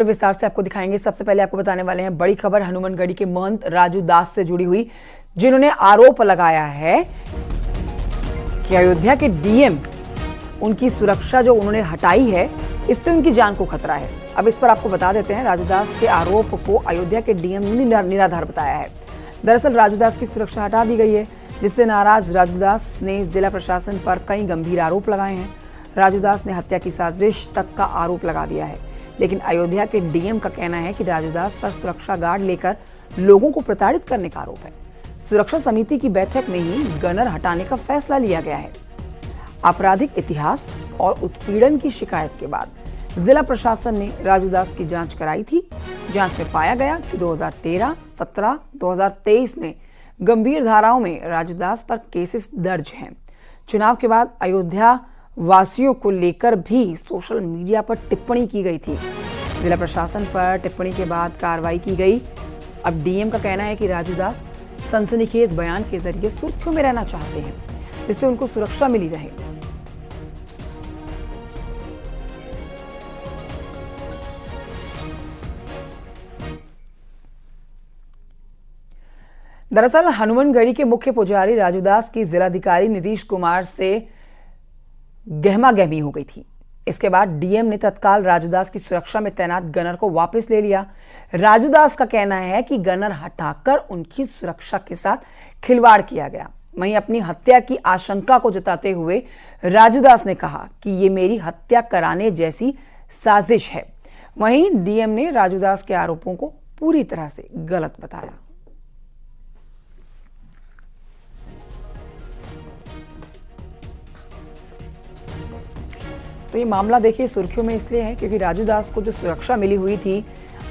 विस्तार से आपको दिखाएंगे। सबसे पहले आपको बताने वाले हैं बड़ी खबर हनुमानगढ़ी के महंत राजू दास से जुड़ी हुई, जिन्होंने आरोप लगाया है कि अयोध्या के डीएम उनकी सुरक्षा जो उन्होंने हटाई है, इससे उनकी जान को खतरा है। अब इस पर आपको बता देते हैं, राजू दास के आरोप को अयोध्या के डीएम ने निराधार बताया है। दरअसल राजू दास की सुरक्षा हटा दी गई है, जिससे नाराज राजू दास ने जिला प्रशासन पर कई गंभीर आरोप लगाए हैं। राजू दास ने हत्या की साजिश तक का आरोप लगा दिया है, लेकिन अयोध्या के डीएम का कहना है कि राजू दास पर सुरक्षा गार्ड लेकर लोगों को प्रताड़ित करने का आरोप है। सुरक्षा समिति की बैठक में ही गनर हटाने का फैसला लिया गया है। आपराधिक इतिहास और उत्पीड़न की शिकायत के बाद जिला प्रशासन ने राजू दास की जांच कराई थी। जांच में पाया गया कि 2013, 17, 2023 में गंभीर धाराओं में राजू दास पर केसेस दर्ज हैं। चुनाव के बाद अयोध्या वासियों को लेकर भी सोशल मीडिया पर टिप्पणी की गई थी। जिला प्रशासन पर टिप्पणी के बाद कार्रवाई की गई। अब डीएम का कहना है कि राजू दास सनसनीखेज बयान के जरिए सुर्खियों में रहना चाहते हैं, जिससे उनको सुरक्षा मिली रहे। दरअसल हनुमानगढ़ी के मुख्य पुजारी राजू दास की जिलाधिकारी नीतीश कुमार से गहमागहमी हो गई थी। इसके बाद डीएम ने तत्काल राजू दास की सुरक्षा में तैनात गनर को वापस ले लिया। राजू दास का कहना है कि गनर हटाकर उनकी सुरक्षा के साथ खिलवाड़ किया गया। वहीं अपनी हत्या की आशंका को जताते हुए राजू दास ने कहा कि ये मेरी हत्या कराने जैसी साजिश है। वहीं डीएम ने राजू दास के आरोपों को पूरी तरह से गलत बताया। तो ये मामला देखिए सुर्खियों में इसलिए है क्योंकि राजू दास को जो सुरक्षा मिली हुई थी,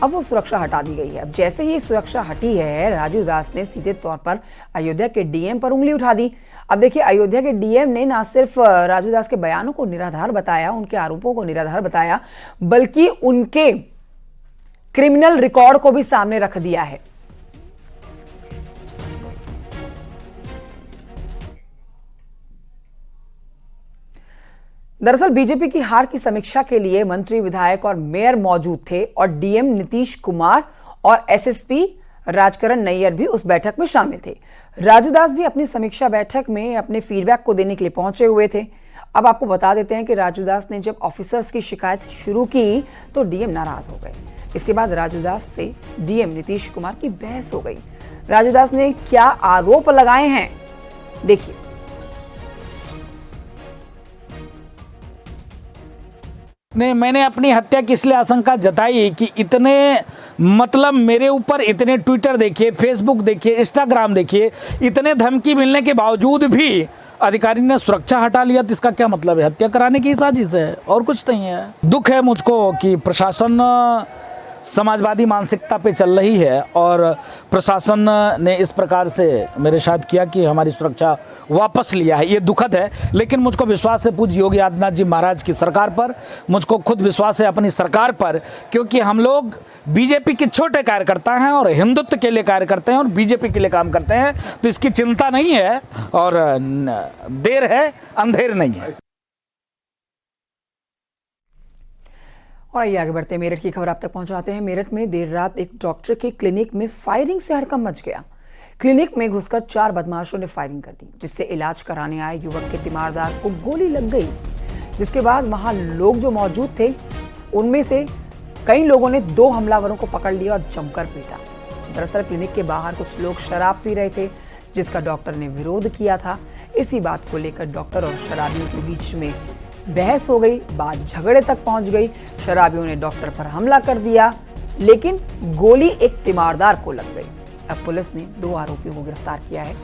अब वो सुरक्षा हटा दी गई है। अब जैसे ही सुरक्षा हटी है, राजू दास ने सीधे तौर पर अयोध्या के डीएम पर उंगली उठा दी। अब देखिए, अयोध्या के डीएम ने ना सिर्फ राजू दास के बयानों को निराधार बताया, उनके आरोपों को निराधार बताया, बल्कि उनके क्रिमिनल रिकॉर्ड को भी सामने रख दिया है। दरअसल बीजेपी की हार की समीक्षा के लिए मंत्री, विधायक और मेयर मौजूद थे और डीएम नीतीश कुमार और एसएसपी राजकरण नैयर भी उस बैठक में शामिल थे। राजू दास भी अपनी समीक्षा बैठक में अपने फीडबैक को देने के लिए पहुंचे हुए थे। अब आपको बता देते हैं कि राजू दास ने जब ऑफिसर्स की शिकायत शुरू की तो डीएम नाराज हो गए। इसके बाद राजू दास से डीएम नीतीश कुमार की बहस हो गई। राजू दास ने क्या आरोप लगाए हैं, देखिए। नहीं, मैंने अपनी हत्या की इसलिए आशंका जताई कि इतने मतलब मेरे ऊपर इतने ट्विटर देखिए, फेसबुक देखिए, इंस्टाग्राम देखिए, इतने धमकी मिलने के बावजूद भी अधिकारी ने सुरक्षा हटा लिया। तो इसका क्या मतलब है? हत्या कराने की साजिश है और कुछ नहीं है। दुख है मुझको कि प्रशासन समाजवादी मानसिकता पे चल रही है और प्रशासन ने इस प्रकार से मेरे साथ किया कि हमारी सुरक्षा वापस लिया है। ये दुखद है, लेकिन मुझको विश्वास है पूज्य योगी आदित्यनाथ जी महाराज की सरकार पर, मुझको खुद विश्वास है अपनी सरकार पर, क्योंकि हम लोग बीजेपी के छोटे कार्यकर्ता हैं और हिंदुत्व के लिए कार्य करते हैं और बीजेपी के लिए काम करते हैं। तो इसकी चिंता नहीं है और देर है अंधेर नहीं है। और आइए आगे बढ़ते हैं, मेरठ की खबर आप तक पहुंचाते हैं। मेरठ में देर रात एक डॉक्टर के क्लिनिक में फायरिंग से हड़कंप मच गया। क्लिनिक में घुसकर 4 बदमाशों ने फायरिंग कर दी, जिससे इलाज कराने आए युवक के तीमारदार को गोली लग गई। जिसके बाद वहां लोग जो मौजूद थे, उनमें से कई लोगों ने 2 हमलावरों को पकड़ लिया और जमकर पीटा। दरअसल क्लिनिक के बाहर कुछ लोग शराब पी रहे थे, जिसका डॉक्टर ने विरोध किया था। इसी बात को लेकर डॉक्टर और शराबियों के बीच में बहस हो गई, बात झगड़े तक पहुंच गई। शराबियों ने डॉक्टर पर हमला कर दिया, लेकिन गोली एक तीमारदार को लग गई। अब पुलिस ने 2 आरोपियों को गिरफ्तार किया है।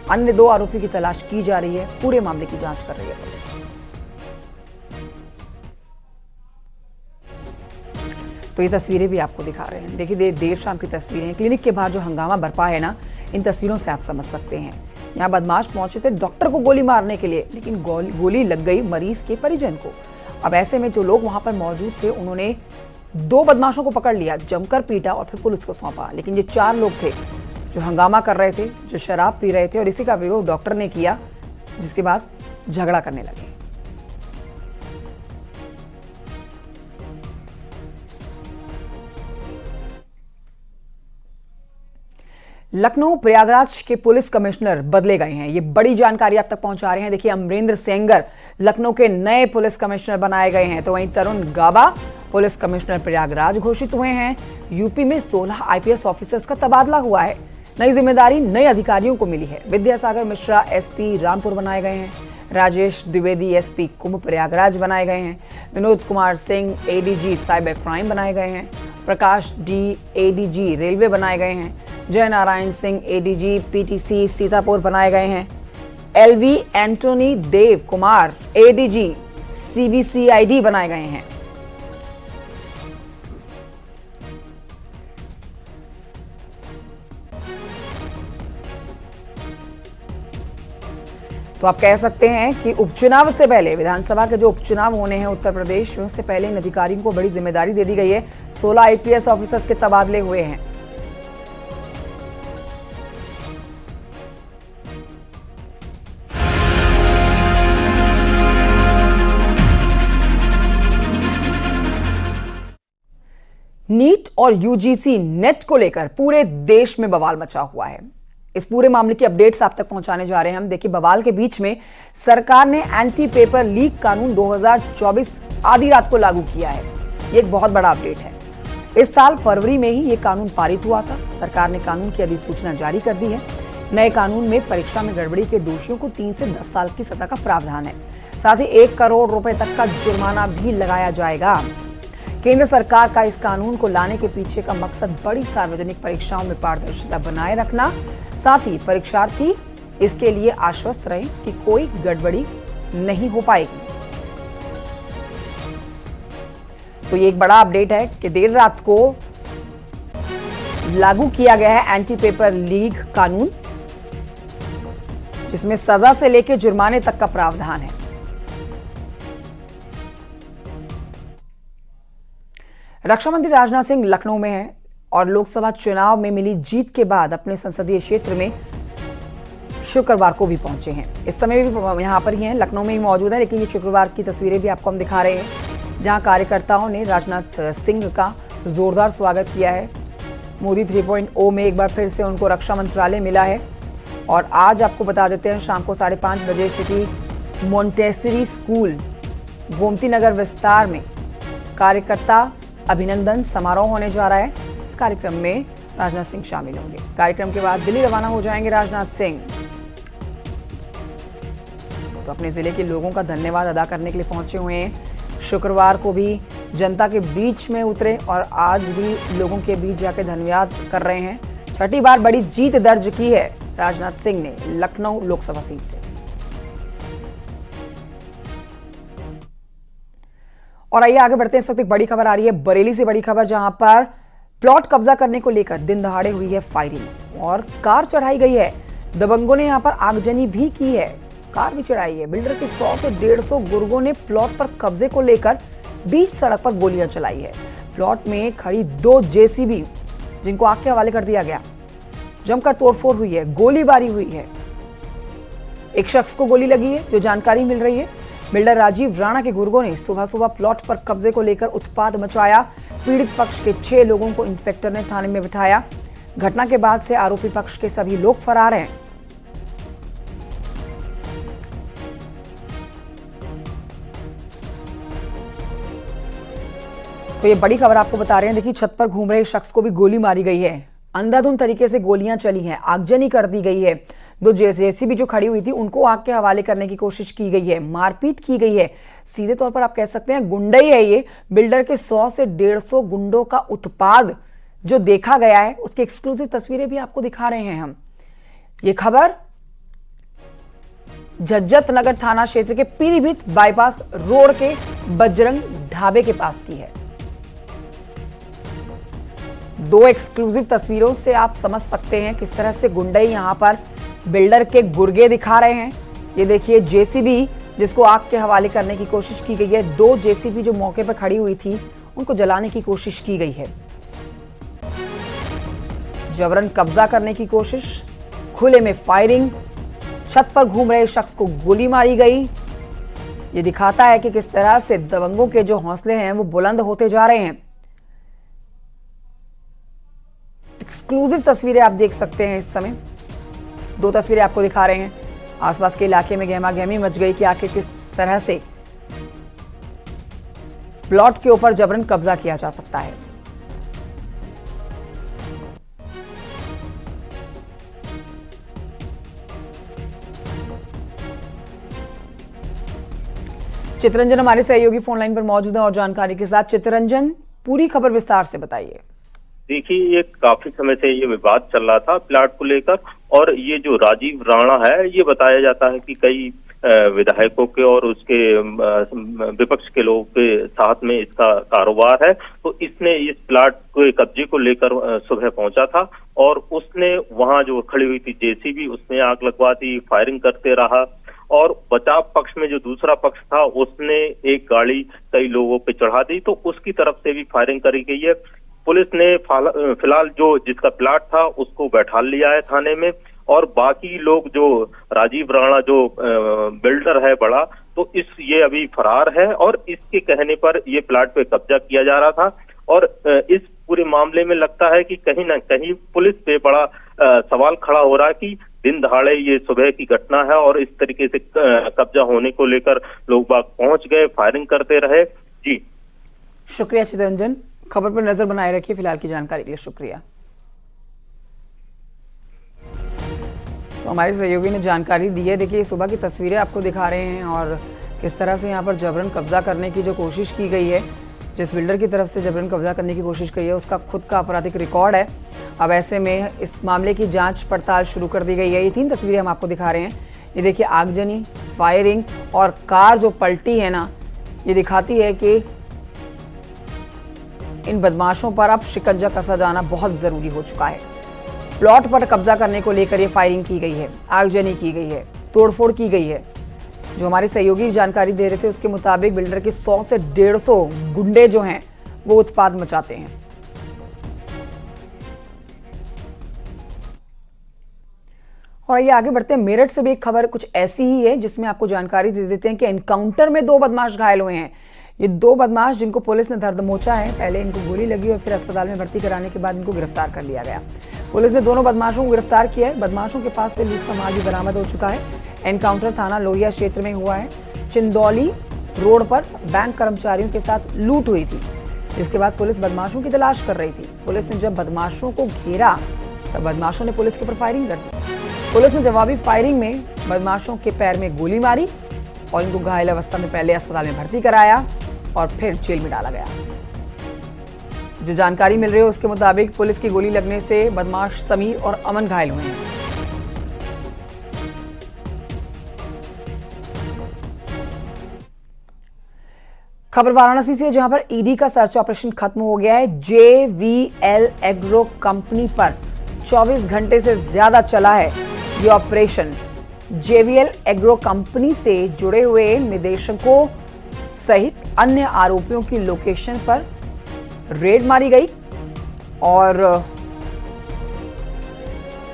अन्य 2 आरोपियों की तलाश की जा रही है। पूरे मामले की जांच कर रही है पुलिस। तो ये तस्वीरें भी आपको दिखा रहे हैं। देखिए, देर शाम की तस्वीरें हैं। क्लिनिक के बाहर जो हंगामा बरपा है ना, इन तस्वीरों से आप समझ सकते हैं। यहाँ बदमाश पहुंचे थे डॉक्टर को गोली मारने के लिए, लेकिन गोली लग गई मरीज के परिजन को। अब ऐसे में जो लोग वहां पर मौजूद थे, उन्होंने 2 बदमाशों को पकड़ लिया, जमकर पीटा और फिर पुलिस को सौंपा। लेकिन ये 4 लोग थे जो हंगामा कर रहे थे, जो शराब पी रहे थे, और इसी का विरोध डॉक्टर ने किया, जिसके बाद झगड़ा करने लगे। लखनऊ प्रयागराज के पुलिस कमिश्नर बदले गए हैं। ये बड़ी जानकारी आप तक पहुंचा रहे हैं। देखिए, अमरेंद्र सेंगर लखनऊ के नए पुलिस कमिश्नर बनाए गए हैं, तो वहीं तरुण गाबा पुलिस कमिश्नर प्रयागराज घोषित हुए हैं। यूपी में 16 आईपीएस ऑफिसर्स का तबादला हुआ है। नई जिम्मेदारी नए अधिकारियों को मिली है। विद्यासागर मिश्रा एसपी रामपुर बनाए गए हैं। राजेश द्विवेदी एसपी कुंभ प्रयागराज बनाए गए हैं। Vinod Kumar Singh ADG cyber crime बनाए गए हैं। प्रकाश डी एडीजी रेलवे बनाए गए हैं। जय नारायण सिंह एडीजी पीटीसी सीतापुर बनाए गए हैं। LV Antony Dev Kumar ADG CBCID बनाए गए हैं। तो आप कह सकते हैं कि उपचुनाव से पहले, विधानसभा के जो उपचुनाव होने हैं उत्तर प्रदेश में, उससे पहले इन अधिकारियों को बड़ी जिम्मेदारी दे दी गई है। 16 आईपीएस ऑफिसर्स के तबादले हुए हैं। नीट और यूजीसी नेट को लेकर पूरे देश में बवाल मचा हुआ है। इस पूरे मामले की अपडेट्स आप तक पहुंचाने जा रहे हैं हम। देखिए, बवाल के बीच में सरकार ने एंटी पेपर लीक कानून 2024 आधी रात को लागू किया है। ये एक बहुत बड़ा अपडेट है। इस साल फरवरी में ही ये कानून पारित हुआ था। सरकार ने कानून की अधिसूचना जारी कर दी है। नए कानून में परीक्षा में गड़बड़ी के दोषियों को 3 से 10 साल की सजा का प्रावधान है। साथ ही 1 करोड़ रुपए तक का जुर्माना भी लगाया जाएगा। केंद्र सरकार का इस कानून को लाने के पीछे का मकसद बड़ी सार्वजनिक परीक्षाओं में पारदर्शिता बनाए रखना, साथ ही परीक्षार्थी इसके लिए आश्वस्त रहे कि कोई गड़बड़ी नहीं हो पाएगी। तो ये एक बड़ा अपडेट है कि देर रात को लागू किया गया है एंटी पेपर लीक कानून, जिसमें सजा से लेकर जुर्माने तक का प्रावधान है। रक्षा मंत्री राजनाथ सिंह लखनऊ में हैं और लोकसभा चुनाव में मिली जीत के बाद अपने संसदीय क्षेत्र में शुक्रवार को भी पहुंचे हैं। इस समय भी यहां पर ही हैं, लखनऊ में ही मौजूद है। लेकिन ये शुक्रवार की तस्वीरें भी आपको हम दिखा रहे हैं, जहां कार्यकर्ताओं ने राजनाथ सिंह का जोरदार स्वागत किया है। मोदी 3.0 में एक बार फिर से उनको रक्षा मंत्रालय मिला है। और आज आपको बता देते हैं, शाम को 5:30 बजे city Montessori school Gomti Nagar विस्तार में कार्यकर्ता अभिनंदन समारोह होने जा रहा है। इस कार्यक्रम में राजनाथ सिंह शामिल होंगे। कार्यक्रम के बाद दिल्ली रवाना हो जाएंगे राजनाथ सिंह। तो अपने जिले के लोगों का धन्यवाद अदा करने के लिए पहुंचे हुए हैं। शुक्रवार को भी जनता के बीच में उतरे और आज भी लोगों के बीच जाकर धन्यवाद कर रहे हैं। 6ठी बार बड़ी जीत दर्ज की है राजनाथ सिंह ने लखनऊ लोकसभा सीट से। और आइए आगे बढ़ते हैं। इस वक्त एक बड़ी खबर आ रही है बरेली से, बड़ी खबर, जहां पर प्लॉट कब्जा करने को लेकर दिन दहाड़े हुई है फायरिंग और कार चढ़ाई गई है। दबंगों ने यहां पर आगजनी भी की है, कार भी चढ़ाई है। बिल्डर के 100 से 150 गुर्गों ने प्लॉट पर कब्जे को लेकर बीच सड़क पर गोलियां चलाई है। प्लॉट में खड़ी 2 जेसीबी, जिनको आग के हवाले कर दिया गया, जमकर तोड़फोड़ हुई है, गोलीबारी हुई है। एक शख्स को गोली लगी है, जो जानकारी मिल रही है। बिल्डर राजीव राणा के गुर्गों ने सुबह सुबह प्लॉट पर कब्जे को लेकर उत्पात मचाया। पीड़ित पक्ष के 6 लोगों को इंस्पेक्टर ने थाने में बिठाया। घटना के बाद से आरोपी पक्ष के सभी लोग फरार हैं। तो ये बड़ी खबर आपको बता रहे हैं। देखिए, छत पर घूम रहे शख्स को भी गोली मारी गई है। अंधाधुंध तरीके से गोलियां चली हैं, आगजनी कर दी गई है। 2 जेसीबी जो खड़ी हुई थी, उनको आग के हवाले करने की कोशिश की गई है, मारपीट की गई है। सीधे तौर पर आप कह सकते हैं गुंडई है ये। बिल्डर के 100 से 150 गुंडों का उत्पाद जो देखा गया है, उसकी एक्सक्लूसिव तस्वीरें भी आपको दिखा रहे हैं हम। ये खबर झज्जर नगर थाना क्षेत्र के पीलीभीत बाईपास रोड के बजरंग ढाबे के पास की है। 2 एक्सक्लूसिव तस्वीरों से आप समझ सकते हैं किस तरह से गुंडई यहां पर बिल्डर के गुर्गे दिखा रहे हैं। ये देखिए, जेसीबी जिसको आग के हवाले करने की कोशिश की गई है। 2 जेसीबी जो मौके पर खड़ी हुई थी, उनको जलाने की कोशिश की गई है। जबरन कब्जा करने की कोशिश, खुले में फायरिंग, छत पर घूम रहे शख्स को गोली मारी गई। ये दिखाता है कि किस तरह से दबंगों के जो हौसले हैं वो बुलंद होते जा रहे हैं। एक्सक्लूसिव तस्वीरें आप देख सकते हैं इस समय। 2 तस्वीरें आपको दिखा रहे हैं। आसपास के इलाके में गहमा गहमी मच गई कि आखिर किस तरह से प्लॉट के ऊपर जबरन कब्जा किया जा सकता है। चितरंजन हमारे सहयोगी फोन लाइन पर मौजूद है और जानकारी के साथ। चितरंजन, पूरी खबर विस्तार से बताइए। देखिए, ये काफी समय से ये विवाद चल रहा था प्लाट को लेकर, और ये जो राजीव राणा है, ये बताया जाता है कि कई विधायकों के और उसके विपक्ष के लोगों के साथ में इसका कारोबार है। तो इसने इस प्लाट के कब्जे को लेकर सुबह पहुंचा था और उसने वहां जो खड़ी हुई थी जेसीबी, उसमें आग लगवा दी, फायरिंग करते रहा। और बचाव पक्ष में जो दूसरा पक्ष था, उसने एक गाड़ी कई लोगों पे चढ़ा दी, तो उसकी तरफ से भी फायरिंग करी गई है। पुलिस ने फिलहाल जो जिसका प्लाट था उसको बैठा लिया है थाने में, और बाकी लोग जो राजीव राणा जो बिल्डर है बड़ा, तो ये अभी फरार है और इसके कहने पर ये प्लाट पे कब्जा किया जा रहा था। और इस पूरे मामले में लगता है कि कहीं ना कहीं पुलिस पे बड़ा सवाल खड़ा हो रहा है कि दिन दहाड़े ये सुबह की घटना है और इस तरीके से कब्जा होने को लेकर लोग बाग पहुंच गए, फायरिंग करते रहे। जी शुक्रिया चितरंजन, खबर पर नजर बनाए रखिए। फिलहाल की जानकारी के लिए शुक्रिया। तो हमारे सहयोगी ने जानकारी दी है। देखिए, सुबह की तस्वीरें आपको दिखा रहे हैं और किस तरह से यहाँ पर जबरन कब्जा करने की जो कोशिश की गई है, जिस बिल्डर की तरफ से जबरन कब्जा करने की कोशिश की है, उसका खुद का आपराधिक रिकॉर्ड है। अब ऐसे में इस मामले की जांच पड़ताल शुरू कर दी गई है। ये 3 तस्वीरें हम आपको दिखा रहे हैं। ये देखिए, आगजनी, फायरिंग और कार जो पलटी है ना, ये दिखाती है कि इन बदमाशों पर अब शिकंजा कसा जाना बहुत जरूरी हो चुका है। प्लॉट पर कब्जा करने को लेकर ये फायरिंग की गई है, आगजनी की गई है, तोड़फोड़ की गई है। जो हमारे सहयोगी जानकारी दे रहे थे, उसके मुताबिक बिल्डर के 100 से 150 गुंडे जो हैं वो उत्पात मचाते हैं। और ये आगे बढ़ते हैं। मेरठ से भी एक खबर कुछ ऐसी ही है, जिसमें आपको जानकारी दे देते हैं कि एनकाउंटर में 2 बदमाश घायल हुए हैं। ये 2 बदमाश जिनको पुलिस ने धर दबोचा है, पहले इनको गोली लगी और फिर अस्पताल में भर्ती कराने के बाद इनको गिरफ्तार कर लिया गया। पुलिस ने दोनों बदमाशों को गिरफ्तार किया है। बदमाशों के पास से लूट का माल भी बरामद हो चुका है। एनकाउंटर थाना लोहिया क्षेत्र में हुआ है। चिंदौली रोड पर बैंक कर्मचारियों के साथ लूट हुई थी, जिसके बाद पुलिस बदमाशों की तलाश कर रही थी। पुलिस ने जब बदमाशों को घेरा तब बदमाशों ने पुलिस के ऊपर फायरिंग कर दी। पुलिस ने जवाबी फायरिंग में बदमाशों के पैर में गोली मारी और इनको घायल अवस्था में पहले अस्पताल में भर्ती कराया और फिर जेल में डाला गया। जो जानकारी मिल रही है उसके मुताबिक पुलिस की गोली लगने से बदमाश समीर और अमन घायल हुए हैं। खबर वाराणसी से, जहां पर ईडी का सर्च ऑपरेशन खत्म हो गया है। JVL एग्रो कंपनी पर 24 घंटे से ज्यादा चला है ये ऑपरेशन। JVL एग्रो कंपनी से जुड़े हुए निदेशकों सहित अन्य आरोपियों की लोकेशन पर रेड मारी गई और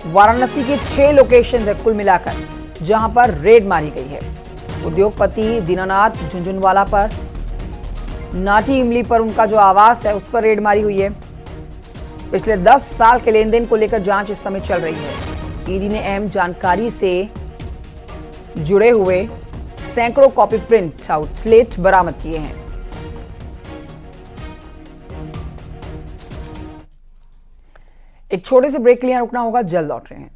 वाराणसी के 6 लोकेशन है कुल मिलाकर, जहां पर रेड मारी गई है। उद्योगपति दीनानाथ झुंझुनवाला पर, नाटी इमली पर उनका जो आवास है उस पर रेड मारी हुई है। पिछले 10 साल के लेन देन को लेकर जांच इस समय चल रही है। ईडी ने अहम जानकारी से जुड़े हुए सैकड़ों कॉपी प्रिंट आउट स्लेट बरामद किए हैं। एक छोटे से ब्रेक के लिए रुकना होगा, जल्द लौट रहे हैं।